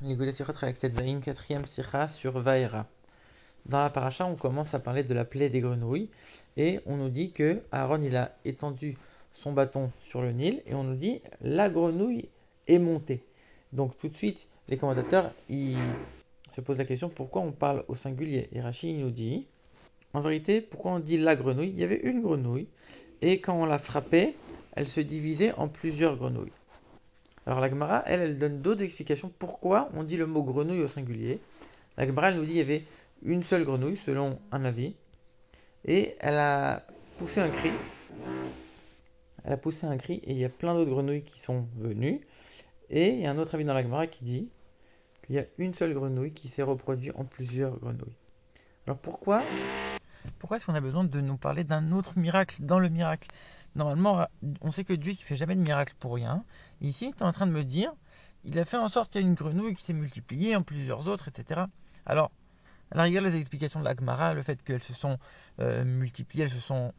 L'écoute Sichot Tractate Zayin, quatrième Sikha sur Vaera. Dans la paracha, on commence à parler de la plaie des grenouilles et on nous dit que Aaron il a étendu son bâton sur le Nil et on nous dit la grenouille est montée. Donc tout de suite, les commentateurs ils se posent la question pourquoi on parle au singulier. Et Rashi il nous dit en vérité, pourquoi on dit la grenouille? Il y avait une grenouille et quand on la frappait, elle se divisait en plusieurs grenouilles. Alors la Gemara, elle donne d'autres explications pourquoi on dit le mot grenouille au singulier. La Gemara, elle nous dit qu'il y avait une seule grenouille, selon un avis, et elle a poussé un cri. Elle a poussé un cri, et il y a plein d'autres grenouilles qui sont venues. Et il y a un autre avis dans la Gemara qui dit qu'il y a une seule grenouille qui s'est reproduite en plusieurs grenouilles. Alors pourquoi est-ce qu'on a besoin de nous parler d'un autre miracle dans le miracle? Normalement, on sait que Dieu ne fait jamais de miracle pour rien. Ici, tu es en train de me dire, il a fait en sorte qu'il y a une grenouille qui s'est multipliée en plusieurs autres, etc. Alors, à la rigueur, les explications de la Gemara, le fait qu'elles se sont multipliées, elles se sont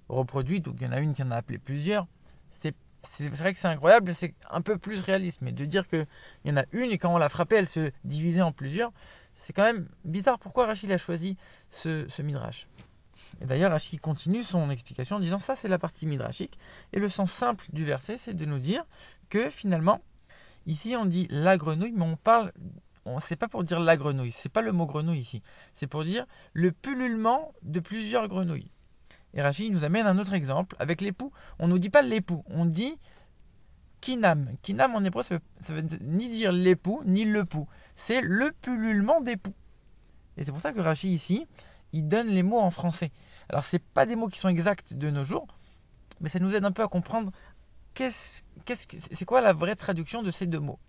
reproduites, donc il y en a une qui en a appelé plusieurs, c'est vrai que c'est incroyable, c'est un peu plus réaliste. Mais de dire qu'il y en a une et quand on l'a frappée, elle se divisait en plusieurs, c'est quand même bizarre. Pourquoi Rachid a choisi ce midrash? Et d'ailleurs, Rachid continue son explication en disant ça, c'est la partie midrashique. Et le sens simple du verset, c'est de nous dire que finalement, ici on dit la grenouille, mais c'est pas pour dire la grenouille, c'est pas le mot grenouille ici, c'est pour dire le pullulement de plusieurs grenouilles. Et Rachid nous amène un autre exemple avec l'époux. On ne nous dit pas l'époux, on dit kinam. Kinam en hébreu, ça veut ni dire l'époux ni le pou. C'est le pullulement des poux. Et c'est pour ça que Rachid ici, il donne les mots en français. Alors c'est pas des mots qui sont exacts de nos jours, mais ça nous aide un peu à comprendre c'est quoi la vraie traduction de ces deux mots.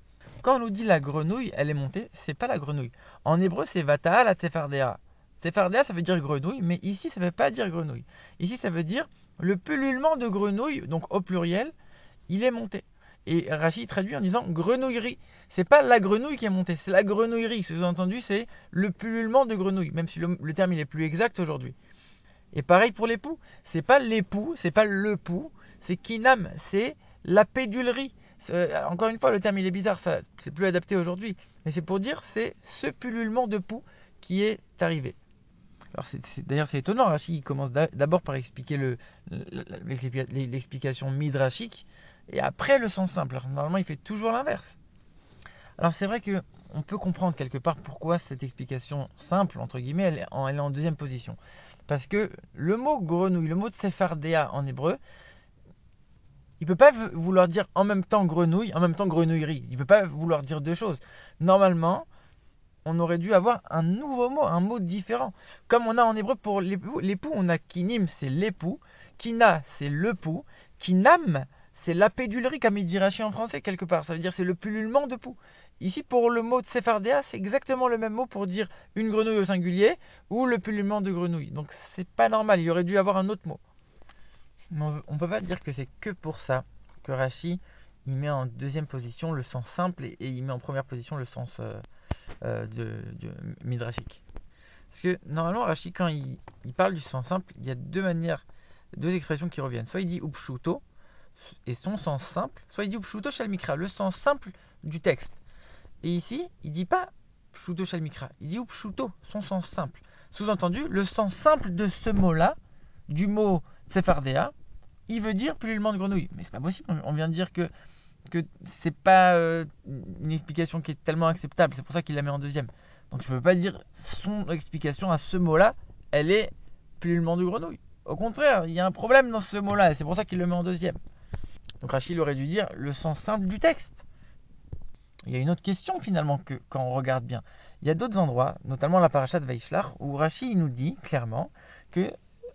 Quand on nous dit la grenouille, elle est montée, c'est pas la grenouille. En hébreu, c'est Vata'a la tsefardea. Tsefardea, ça veut dire grenouille, mais ici, ça ne veut pas dire grenouille. Ici, ça veut dire le pullulement de grenouille, donc au pluriel, il est monté. Et Rachid traduit en disant grenouillerie. C'est pas la grenouille qui est montée, c'est la grenouillerie. Sous-entendu, c'est le pullulement de grenouille, même si le terme il est plus exact aujourd'hui. Et pareil pour l'époux. C'est pas l'époux, c'est pas le pou, c'est kinam, c'est la pédulerie. Encore une fois, le terme il est bizarre, ça c'est plus adapté aujourd'hui. Mais c'est pour dire c'est ce pullulement de poux qui est arrivé. Alors d'ailleurs c'est étonnant, Rachid il commence d'abord par expliquer l'explication midrashique et après le sens simple. Alors, normalement il fait toujours l'inverse. Alors c'est vrai que on peut comprendre quelque part pourquoi cette explication simple, entre guillemets, elle est en deuxième position. Parce que le mot grenouille, le mot tsefardea en hébreu, il ne peut pas vouloir dire en même temps grenouille, en même temps grenouillerie. Il ne peut pas vouloir dire deux choses. Normalement, on aurait dû avoir un nouveau mot, un mot différent. Comme on a en hébreu pour l'époux, on a kinim, c'est l'époux, kina, c'est le pou, kinam, c'est la pédulerie, comme il dit Rachi en français quelque part. Ça veut dire c'est le pullulement de poux. Ici, pour le mot tsefardea, c'est exactement le même mot pour dire une grenouille au singulier ou le pullulement de grenouille. Donc c'est pas normal, il y aurait dû avoir un autre mot. On ne peut pas dire que c'est que pour ça que Rachi il met en deuxième position le sens simple et il met en première position le sens de midrashique. Parce que normalement Rachi quand il parle du sens simple, il y a deux expressions qui reviennent. Soit il dit upshuto et son sens simple, soit il dit upshuto shel mikra, le sens simple du texte. Et ici, il dit pas pshuto shel mikra, il dit upshuto, son sens simple. Sous-entendu, le sens simple de ce mot-là, du mot tsefardea, il veut dire pullulement de grenouille. Mais c'est pas possible, on vient de dire que c'est pas une explication qui est tellement acceptable, c'est pour ça qu'il la met en deuxième. Donc je peux pas dire son explication à ce mot-là, elle est pullulement de grenouille. Au contraire, il y a un problème dans ce mot-là, et c'est pour ça qu'il le met en deuxième. Donc Rachid aurait dû dire le sens simple du texte. Il y a une autre question finalement que quand on regarde bien. Il y a d'autres endroits, notamment la paracha de Vaishlach, où Rachid nous dit clairement que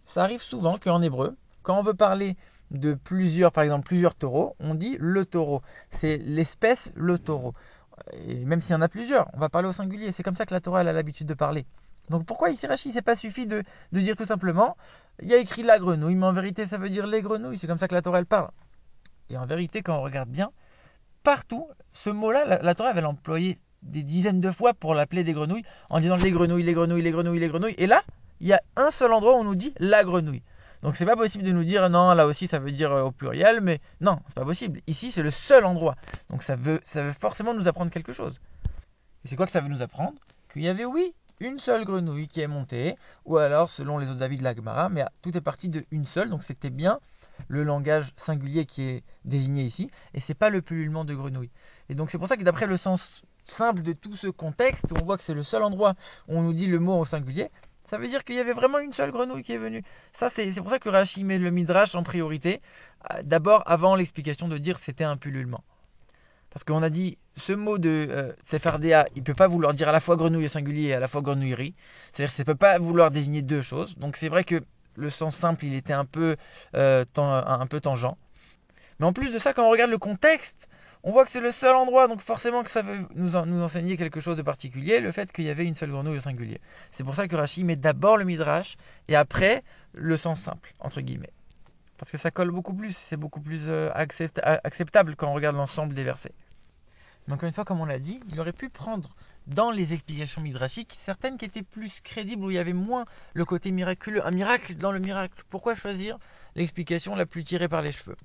ça arrive souvent qu'en hébreu, quand on veut parler de par exemple plusieurs taureaux, on dit le taureau. C'est l'espèce le taureau. Et même s'il y en a plusieurs, on va parler au singulier. C'est comme ça que la Torah elle a l'habitude de parler. Donc pourquoi ici Rachid, c'est pas suffit de dire tout simplement, il y a écrit la grenouille, mais en vérité ça veut dire les grenouilles. C'est comme ça que la Torah elle parle. Et en vérité, quand on regarde bien, partout, ce mot-là, la Torah va l'employer des dizaines de fois pour l'appeler des grenouilles, en disant les grenouilles, les grenouilles, les grenouilles, les grenouilles. Et là, il y a un seul endroit où on nous dit la grenouille. Donc c'est pas possible de nous dire non, là aussi ça veut dire au pluriel, mais non, c'est pas possible. Ici c'est le seul endroit. Donc ça veut forcément nous apprendre quelque chose. Et c'est quoi que ça veut nous apprendre? Qu'il y avait, oui, une seule grenouille qui est montée, ou alors, selon les autres avis de la Gemara, mais tout est parti de une seule, donc c'était bien le langage singulier qui est désigné ici, et c'est pas le pullulement de grenouille. Et donc c'est pour ça que d'après le sens simple de tout ce contexte, où on voit que c'est le seul endroit où on nous dit le mot au singulier, ça veut dire qu'il y avait vraiment une seule grenouille qui est venue. Ça, c'est pour ça que Rashi met le midrash en priorité, d'abord avant l'explication de dire c'était un pullulement. Parce qu'on a dit, ce mot de Tsefardéa, il ne peut pas vouloir dire à la fois grenouille au singulier et à la fois grenouillerie. C'est-à-dire que ça ne peut pas vouloir désigner deux choses. Donc c'est vrai que le sens simple, il était un peu tangent. Mais en plus de ça, quand on regarde le contexte, on voit que c'est le seul endroit. Donc forcément que ça veut nous enseigner quelque chose de particulier, le fait qu'il y avait une seule grenouille au singulier. C'est pour ça que Rashi met d'abord le midrash et après le sens simple, entre guillemets. Parce que ça colle beaucoup plus, c'est beaucoup plus acceptable quand on regarde l'ensemble des versets. Mais encore une fois, comme on l'a dit, il aurait pu prendre dans les explications midrashiques certaines qui étaient plus crédibles, où il y avait moins le côté miraculeux, un miracle dans le miracle. Pourquoi choisir l'explication la plus tirée par les cheveux?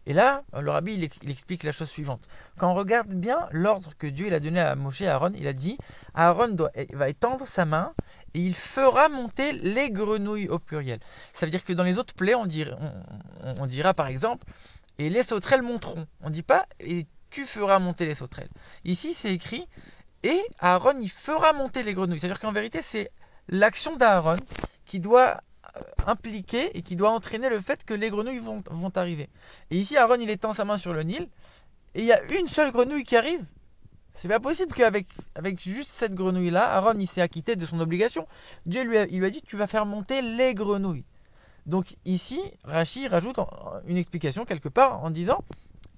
Et là, le rabbi, il explique la chose suivante. Quand on regarde bien l'ordre que Dieu il a donné à Moshe et à Aaron, il a dit, Aaron va étendre sa main et il fera monter les grenouilles au pluriel. Ça veut dire que dans les autres plaies, on dira par exemple, et les sauterelles monteront. On ne dit pas, et tu feras monter les sauterelles. Ici, c'est écrit, et Aaron, il fera monter les grenouilles. C'est-à-dire qu'en vérité, c'est l'action d'Aaron qui doit impliquer et qui doit entraîner le fait que les grenouilles vont arriver. Et ici, Aaron, il étend sa main sur le Nil, et il y a une seule grenouille qui arrive. C'est pas possible qu'avec juste cette grenouille-là, Aaron, il s'est acquitté de son obligation. Dieu il lui a dit, tu vas faire monter les grenouilles. Donc ici, Rashi rajoute une explication quelque part en disant,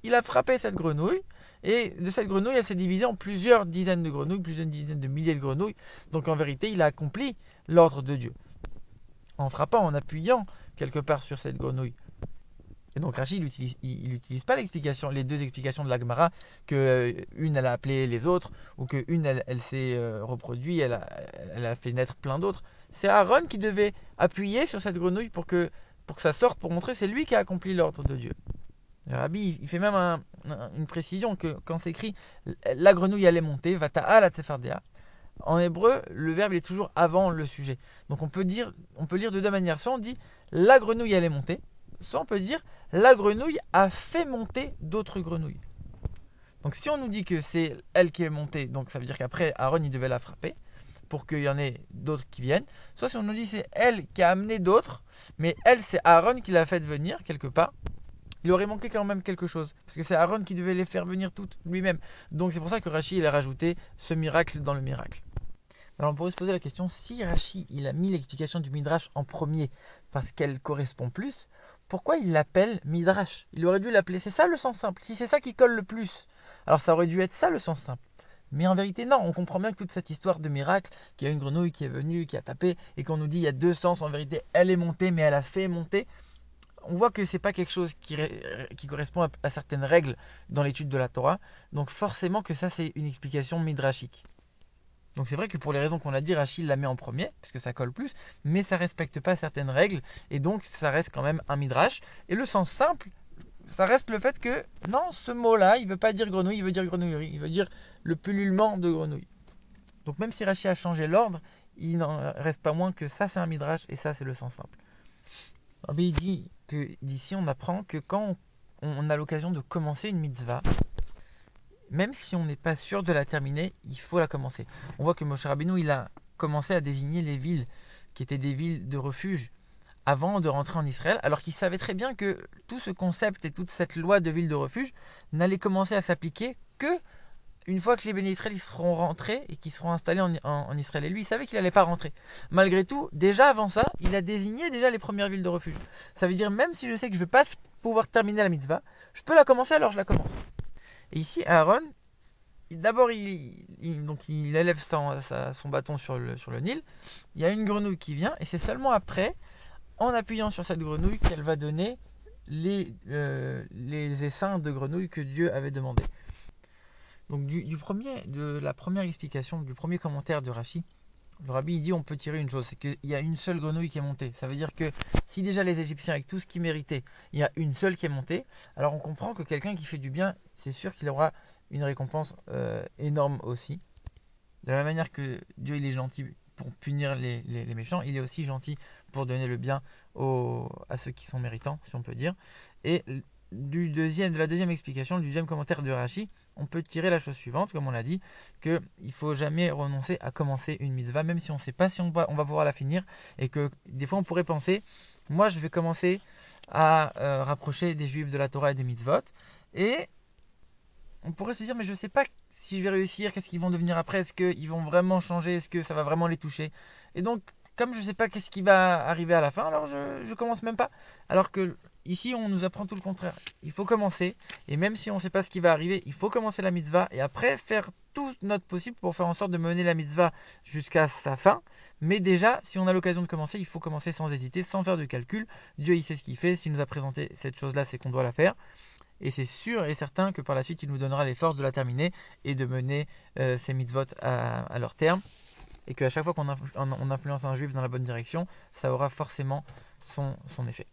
il a frappé cette grenouille, et de cette grenouille, elle s'est divisée en plusieurs dizaines de grenouilles, plusieurs dizaines de milliers de grenouilles. Donc en vérité, il a accompli l'ordre de Dieu en frappant, en appuyant quelque part sur cette grenouille. Et donc Rachid, il n'utilise pas les deux explications de la Gemara, que une elle a appelé les autres, ou que une elle s'est reproduite, elle a fait naître plein d'autres. C'est Aaron qui devait appuyer sur cette grenouille pour que ça sorte, pour montrer que c'est lui qui a accompli l'ordre de Dieu. Le rabbi, il fait même une précision que quand c'est écrit la grenouille allait monter, vata'a la tsefardéa. En hébreu, le verbe il est toujours avant le sujet. Donc on peut lire de deux manières. Soit on dit la grenouille allait monter, soit on peut dire la grenouille a fait monter d'autres grenouilles. Donc si on nous dit que c'est elle qui est montée, donc ça veut dire qu'après Aaron il devait la frapper pour qu'il y en ait d'autres qui viennent. Soit si on nous dit c'est elle qui a amené d'autres, mais elle c'est Aaron qui l'a fait venir quelque part. Il aurait manqué quand même quelque chose, parce que c'est Aaron qui devait les faire venir toutes lui-même. Donc c'est pour ça que Rashi il a rajouté ce miracle dans le miracle. Alors on pourrait se poser la question, si Rashi il a mis l'explication du Midrash en premier parce qu'elle correspond plus, pourquoi il l'appelle Midrash? Il aurait dû l'appeler, c'est ça le sens simple, si c'est ça qui colle le plus, alors ça aurait dû être ça le sens simple. Mais en vérité non, on comprend bien que toute cette histoire de miracle, qu'il y a une grenouille qui est venue, qui a tapé, et qu'on nous dit il y a deux sens, en vérité elle est montée mais elle a fait monter, on voit que c'est pas quelque chose qui correspond à certaines règles dans l'étude de la Torah, donc forcément que ça c'est une explication midrashique. Donc c'est vrai que pour les raisons qu'on a dit, Rachid la met en premier, parce que ça colle plus, mais ça ne respecte pas certaines règles, et donc ça reste quand même un midrash. Et le sens simple, ça reste le fait que, non, ce mot-là, il ne veut pas dire grenouille, il veut dire grenouillerie, il veut dire le pullulement de grenouille. Donc même si Rachid a changé l'ordre, il n'en reste pas moins que ça c'est un midrash, et ça c'est le sens simple. Alors, il dit que d'ici on apprend que quand on a l'occasion de commencer une mitzvah, même si on n'est pas sûr de la terminer, il faut la commencer. On voit que Moshe Rabbeinu, il a commencé à désigner les villes qui étaient des villes de refuge avant de rentrer en Israël, alors qu'il savait très bien que tout ce concept et toute cette loi de ville de refuge n'allait commencer à s'appliquer que une fois que les béné Israël ils seront rentrés et qu'ils seront installés en Israël. Et lui, il savait qu'il n'allait pas rentrer. Malgré tout, déjà avant ça, il a désigné déjà les premières villes de refuge. Ça veut dire, même si je sais que je ne vais pas pouvoir terminer la mitzvah, je peux la commencer, alors je la commence. Et ici, Aaron, d'abord, il élève son bâton sur le Nil. Il y a une grenouille qui vient, et c'est seulement après, en appuyant sur cette grenouille, qu'elle va donner les essaims de grenouille que Dieu avait demandé. Donc de la première explication, du premier commentaire de Rashi, Le rabbi il dit on peut tirer une chose, c'est qu'il y a une seule grenouille qui est montée. Ça veut dire que si déjà les Égyptiens, avec tout ce qu'ils méritaient, il y a une seule qui est montée, alors on comprend que quelqu'un qui fait du bien, c'est sûr qu'il aura une récompense énorme aussi. De la même manière que Dieu il est gentil pour punir les méchants, il est aussi gentil pour donner le bien à ceux qui sont méritants, si on peut dire. Et de la deuxième explication, du deuxième commentaire de Rashi, on peut tirer la chose suivante, comme on l'a dit, qu'il ne faut jamais renoncer à commencer une mitzvah, même si on ne sait pas si on va pouvoir la finir, et que des fois on pourrait penser, moi je vais commencer à rapprocher des juifs de la Torah et des mitzvot, et on pourrait se dire, mais je ne sais pas si je vais réussir, qu'est-ce qu'ils vont devenir après, est-ce qu'ils vont vraiment changer, est-ce que ça va vraiment les toucher. Et donc, comme je ne sais pas qu'est-ce qui va arriver à la fin, alors je commence même pas. Alors que ici, on nous apprend tout le contraire. Il faut commencer, et même si on ne sait pas ce qui va arriver, il faut commencer la mitzvah, et après faire tout notre possible pour faire en sorte de mener la mitzvah jusqu'à sa fin. Mais déjà, si on a l'occasion de commencer, il faut commencer sans hésiter, sans faire de calcul. Dieu, il sait ce qu'il fait. S'il nous a présenté cette chose-là, c'est qu'on doit la faire. Et c'est sûr et certain que par la suite, il nous donnera les forces de la terminer et de mener ces mitzvot à leur terme. Et qu'à chaque fois qu'on influence un juif dans la bonne direction, ça aura forcément son effet.